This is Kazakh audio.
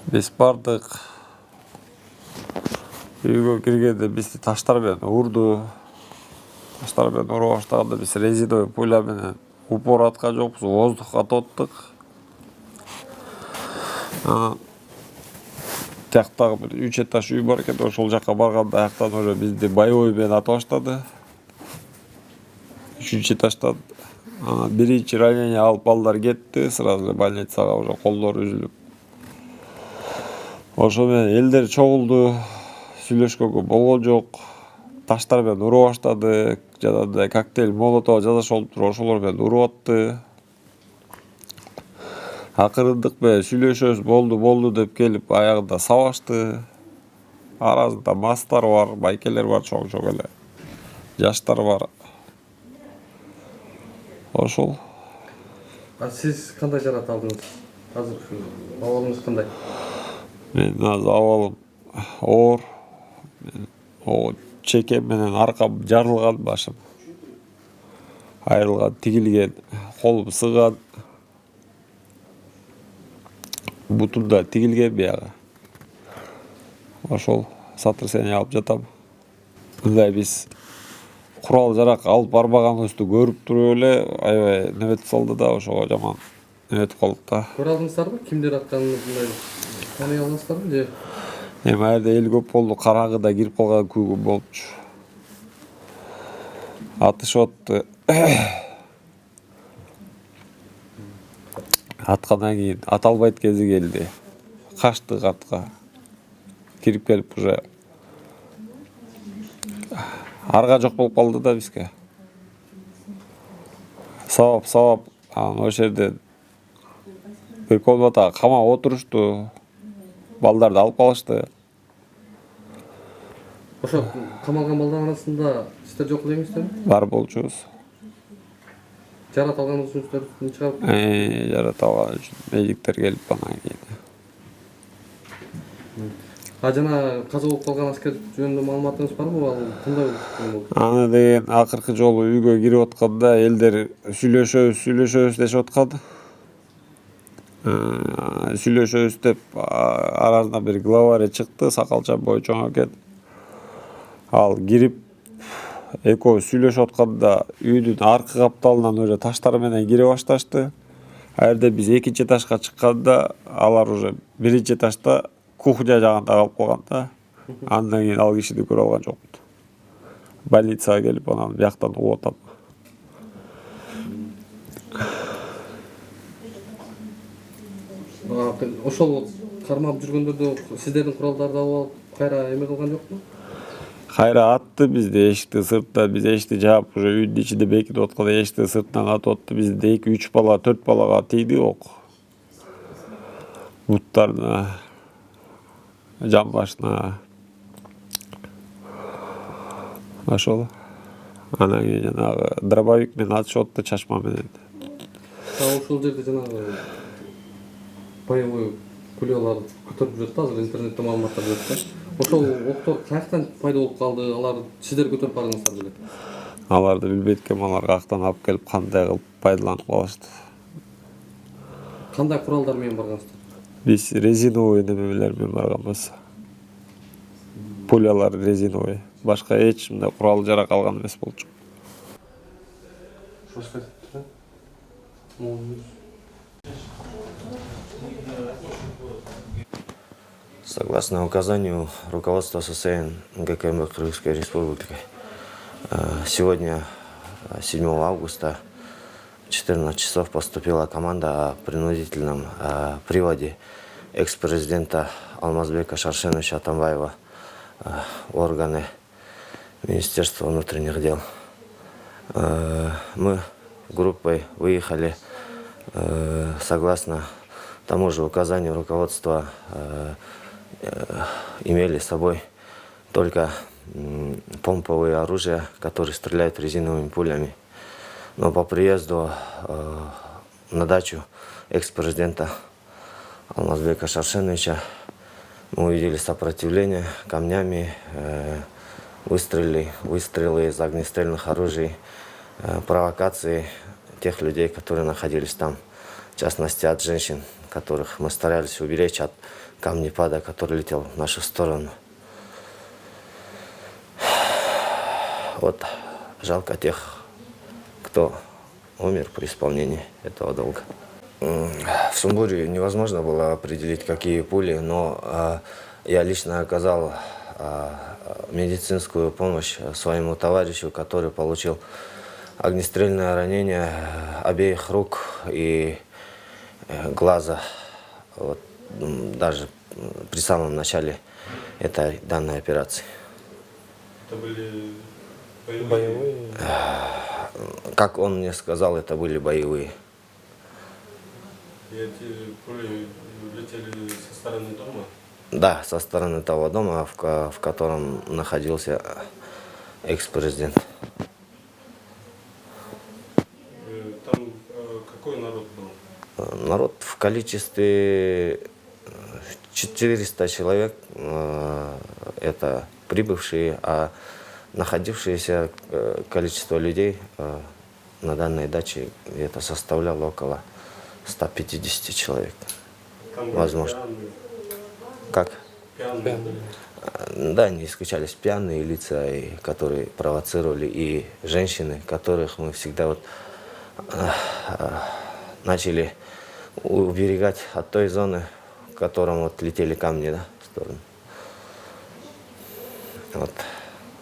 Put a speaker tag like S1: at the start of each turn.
S1: Biz bardıq. Үйгө киргенде бизди таштар менен урду. Таштар менен ура баштаганда биз резиновый пуля менен упор аткан жокпуз, воздухка тоттук. Тияктагы бир 3 этаж үй бар экен, ошол жакка барганда аяктан уже бизди боевой менен ата баштады. 3 этаждан биринчи ранение алып балдар кетти, сразу больницага уже колдору үзүлүп. Ошо менен элдер чогулду, сүйлөшкөнгө болгон жок. Таштар менен ура баштады, жанагындай коктейль молотов жасашып туруп ошолор менен уруп атты. Акырындык менен сүйлөшөбүз, болду деп келип аягында сабашты. Арасында мастар бар, байкелер бар, чоң эле. Жаштар бар. Ошол.
S2: Сиз кандай жарат алдыңыз? Азыр абалыңыз кандай?
S1: Мен азыр абалым оор. Чекем менен аркам жарылган, башым айрылган, тигилген, колум сыган. Бутумда тигилген биягы. Ошол сотрясение алып жатам. Мындай биз курал жарак алып барбаганыбызды көрүп туруп эле аябай неметип салды да, ошого жаман неметип калдык да.
S2: Көрө алдыңыздарбы? Кимдер атканын мындай тааный аласыздарбы же?
S1: Эми айда эл көп болду, караңгыда кирип калган күйгүм болчу. Атышып атты. Аткандан кийин ата албайт кези келди. Качтык атка. Кирип келип уже арга жок болуп калды да бизге. Сабап, ошол жерден бир комнатага камап отурушту. Балдарды алып калышты.
S2: Ошо камалган балдардын арасында сиздер жок эле эмессиздерби?
S1: Бар болчубуз.
S2: Жарат алганыңыз үчүн сиздерди чыгарып?
S1: Жарат алган үчүн медиктер келип анан кийин.
S2: Жана каза болуп калган аскер жөнүндө маалыматыңыз барбы? Ал кандай болду?
S1: Аны деген акыркы жолу үйгө кирип атканда элдер сүйлөшөбүз дешип аткан. Сүйлөшөбүз деп арасынан бир главарь чыкты, сакалчан бою чоң экен. Ал кирип экөө сүйлөшүп атканда үйдүн аркы капталынан уже таштар менен кире башташты. Жерде биз экинчи этажга чыкканда алар уже биринчи этажда кухня жагында калып калган да. Андан кийин ал кишини көрө алган жокмун. Больницага келип анан бияктан угуп атам.
S2: Ошол кармап жүргөндөрдө сиздердин куралдарды алып алып кайра эме кылган жокпу?
S1: Кайра атты бизди эшиктин сыртынан, биз эшикти жаап уже үйдүн ичинде бекитип атканда эшиктин сыртынан атып атты. Бизди 2-3 бала, 4 балага тийди ок. Буттарына, жан башына. Ошол. Анан кийин жанагы дробовик менен атышып атты, чачма менен.
S2: Ошол жерде жанагы боевой пулялар көтөрүп жүрөт да, азыр интернетте маалыматтар жүрөт да. Ошол октор каяктан пайда болуп калды? Алар сиздер көтөрүп бардыңыздар беле?
S1: Аларды билбейт экенмин, алар каяктан алып келип кандай кылып пайдаланып калышты.
S2: Кандай куралдар менен баргансыздар?
S1: Биз резиновый немелер менен барганбыз. Пулялар резиновый. Башка эч мындай курал жарак алган эмес болчу.
S3: Согласно указанию руководства ССН ГКМ Кыргызской Республики, сегодня, 7 августа, в 14 часов поступила команда о принудительном приводе экс-президента Алмазбека Шаршеновича Атамбаева в органы Министерства внутренних дел. Мы группой выехали согласно тому же указанию руководства, имели с собой только помповые оружия, которые стреляют резиновыми пулями. Но по приезду на дачу экс-президента Алмазбека Шаршеновича мы увидели сопротивление камнями, выстрелы из огнестрельных оружий, провокации тех людей, которые находились там. В частности, от женщин, которых мы старались уберечь от камнепада, который летел в нашу сторону. Вот жалко тех, кто умер при исполнении этого долга. В Сумбуре невозможно было определить, какие пули, но я лично оказал медицинскую помощь своему товарищу, который получил огнестрельное ранение обеих рук и глаза. Вот, даже при самом начале данной операции.
S4: Это были боевые?
S3: Как он мне сказал, это были боевые.
S4: И эти пули летели со стороны дома?
S3: Да, со стороны того дома, в котором находился экс-президент.
S4: Там какой народ был?
S3: Народ в количестве 400 человек, это прибывшие, а находившееся количество людей на данной даче это составляло около 150 человек.
S4: Там
S3: Возможно.
S4: пьяные?
S3: Как?
S4: Пьяные.
S3: Да, не исключались пьяные лица, которые провоцировали, и женщины, которых мы всегда начали уберегать от той зоны, в котором летели камни, да, в сторону.